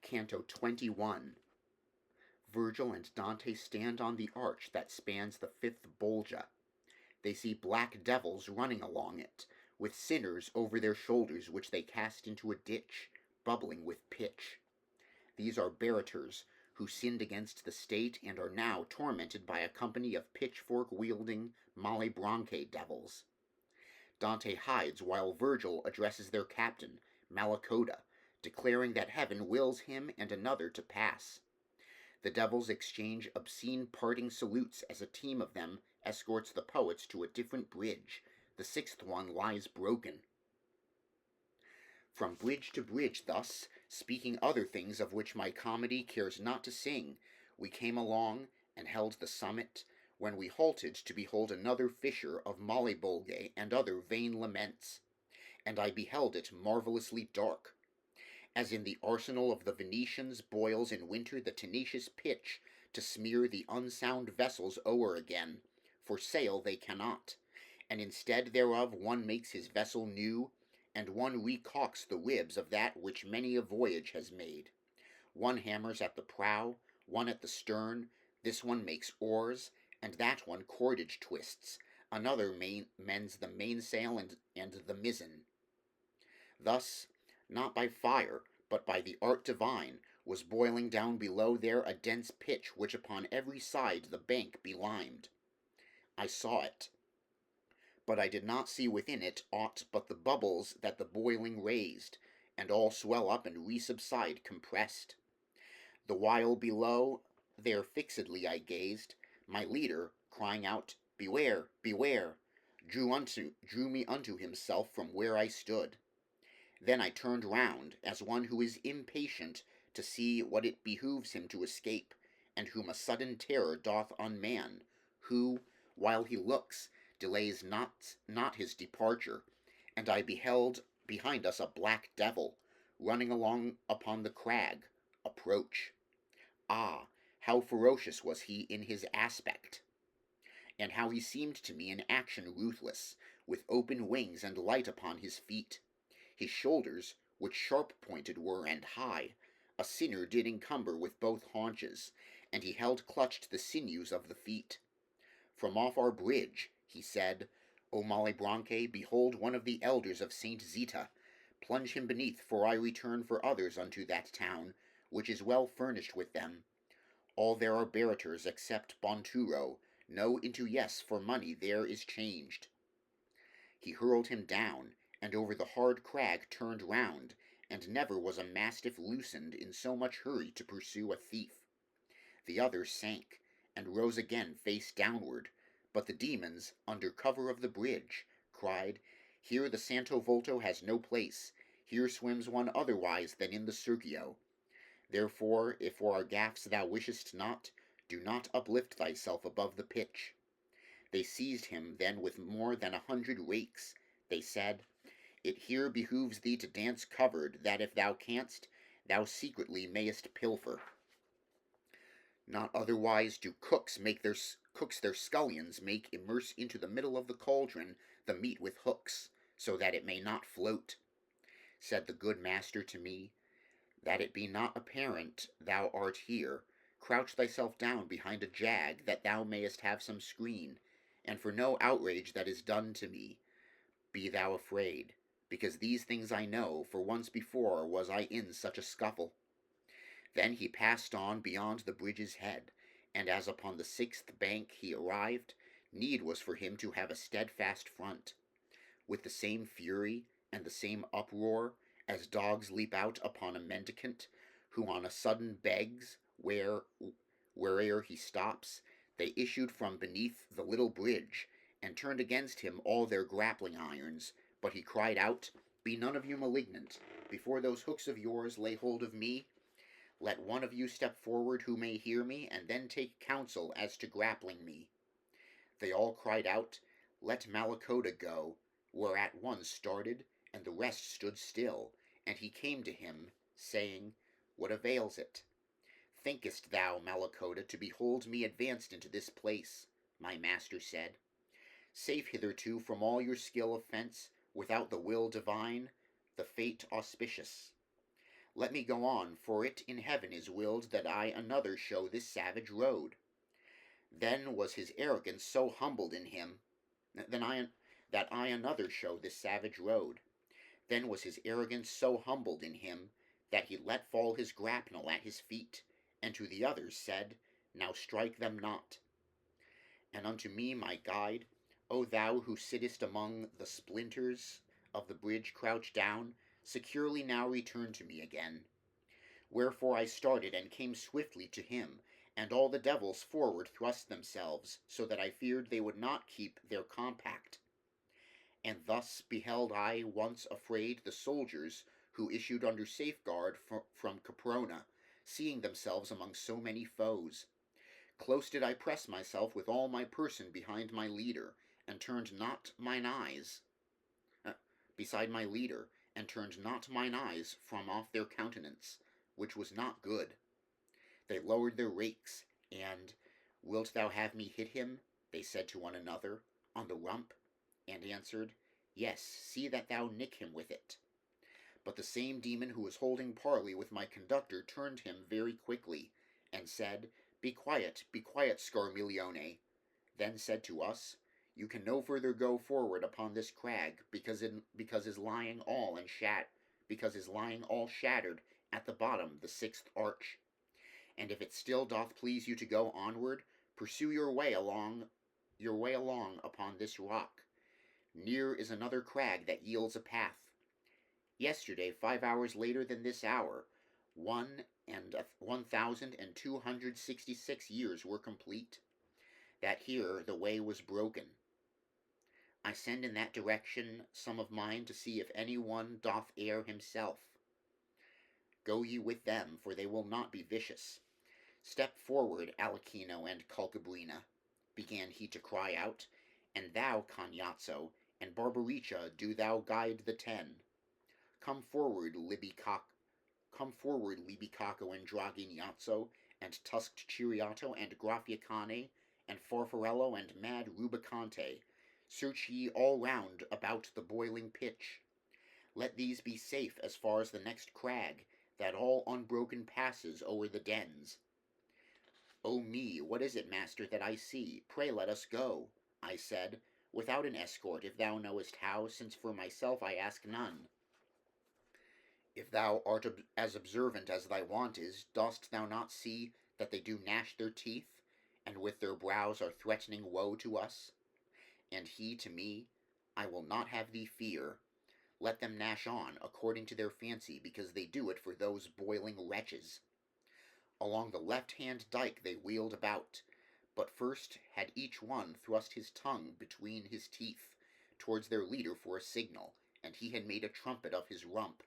Canto 21. Virgil and Dante stand on the arch that spans the fifth Bolgia. They see black devils running along it, with sinners over their shoulders which they cast into a ditch, bubbling with pitch. These are Barators, who sinned against the state and are now tormented by a company of pitchfork-wielding Malebranche devils. Dante hides while Virgil addresses their captain, Malacoda, declaring that heaven wills him and another to pass. The devils exchange obscene parting salutes as a team of them escorts the poets to a different bridge. The sixth one lies broken. From bridge to bridge thus, speaking other things of which my comedy cares not to sing, we came along, and held the summit, when we halted to behold another fissure of Malebolge and other vain laments. And I beheld it marvellously dark. As in the arsenal of the Venetians boils in winter the tenacious pitch, to smear the unsound vessels o'er again, for sail they cannot, and instead thereof one makes his vessel new, and one recalks the ribs of that which many a voyage has made. One hammers at the prow, one at the stern, this one makes oars, and that one cordage twists, another mends the mainsail and the mizzen. Thus, not by fire, but by the art divine, was boiling down below there a dense pitch which upon every side the bank belimed. I saw it, but I did not see within it aught but the bubbles that the boiling raised, and all swell up and resubside compressed. The while below there fixedly I gazed, my leader, crying out, "Beware, beware," drew me unto himself from where I stood. Then I turned round, as one who is impatient to see what it behooves him to escape, and whom a sudden terror doth unman, who, while he looks, delays not his departure, and I beheld behind us a black devil, running along upon the crag, approach. Ah, how ferocious was he in his aspect! And how he seemed to me in action ruthless, with open wings and light upon his feet. His shoulders, which sharp-pointed were and high, a sinner did encumber with both haunches, and he held clutched the sinews of the feet. From off our bridge, he said, O Malebranche, behold one of the elders of Saint Zita. Plunge him beneath, for I return for others unto that town, which is well furnished with them. All there are Barators except Bonturo, no into yes for money there is changed. He hurled him down, and over the hard crag turned round, and never was a mastiff loosened in so much hurry to pursue a thief. The other sank, and rose again face downward, but the demons, under cover of the bridge, cried, Here the Santo Volto has no place, here swims one otherwise than in the Sergio. Therefore, if for our gaffs thou wishest not, do not uplift thyself above the pitch. They seized him then with more than 100 rakes. They said, It here behooves thee to dance covered, that if thou canst, thou secretly mayest pilfer. Not otherwise do cooks their scullions make immerse into the middle of the cauldron the meat with hooks, so that it may not float. Said the good master to me, That it be not apparent thou art here, crouch thyself down behind a jag, that thou mayest have some screen, and for no outrage that is done to me, be thou afraid, because these things I know, for once before was I in such a scuffle. Then he passed on beyond the bridge's head, and as upon the sixth bank he arrived, need was for him to have a steadfast front. With the same fury and the same uproar, as dogs leap out upon a mendicant, who on a sudden begs where'er he stops, they issued from beneath the little bridge, and turned against him all their grappling irons, but he cried out, Be none of you malignant, before those hooks of yours lay hold of me. Let one of you step forward who may hear me, and then take counsel as to grappling me. They all cried out, Let Malacoda go, whereat one started, and the rest stood still, and he came to him, saying, What avails it? Thinkest thou, Malacoda, to behold me advanced into this place? My master said. Safe hitherto from all your skill of fence, without the will divine, the fate auspicious. Let me go on, for it in heaven is willed that I another show this savage road. Then was his arrogance so humbled in him, that I another show this savage road. Then was his arrogance so humbled in him, that he let fall his grapnel at his feet, and to the others said, Now strike them not. And unto me, my guide, O thou who sittest among the splinters of the bridge, crouch down, securely now return to me again. Wherefore I started and came swiftly to him, and all the devils forward thrust themselves, so that I feared they would not keep their compact. And thus beheld I once afraid the soldiers who issued under safeguard from Caprona, seeing themselves among so many foes. Close did I press myself with all my person behind my leader, and turned not mine eyes beside my leader, and turned not mine eyes from off their countenance, which was not good. They lowered their rakes, and, Wilt thou have me hit him, they said to one another, on the rump? And answered, Yes, see that thou nick him with it. But the same demon who was holding parley with my conductor turned him very quickly, and said, be quiet, Scarmiglione. Then said to us, You can no further go forward upon this crag, because is lying all shattered at the bottom the sixth arch. And if it still doth please you to go onward, pursue your way along upon this rock. Near is another crag that yields a path. Yesterday, 5 hours later than this hour, 1,266 years were complete, that here the way was broken. I send in that direction some of mine to see if any one doth err himself. Go ye with them, for they will not be vicious. Step forward, Alicino and Calcabrina, began he to cry out, and thou, Cagnazzo, and Barbarica, do thou guide the 10. Come forward, Libicaco and Dragignazzo, and tusked Chiriato, and Graffiacane, and Farfarello, and mad Rubicante. Search ye all round about the boiling pitch. Let these be safe as far as the next crag, that all unbroken passes o'er the dens. O me, what is it, master, that I see? Pray let us go, I said, without an escort, if thou knowest how, since for myself I ask none. If thou art as observant as thy wont is, dost thou not see that they do gnash their teeth, and with their brows are threatening woe to us? And he to me, I will not have thee fear. Let them gnash on, according to their fancy, because they do it for those boiling wretches. Along the left-hand dike they wheeled about, but first had each one thrust his tongue between his teeth towards their leader for a signal, and he had made a trumpet of his rump.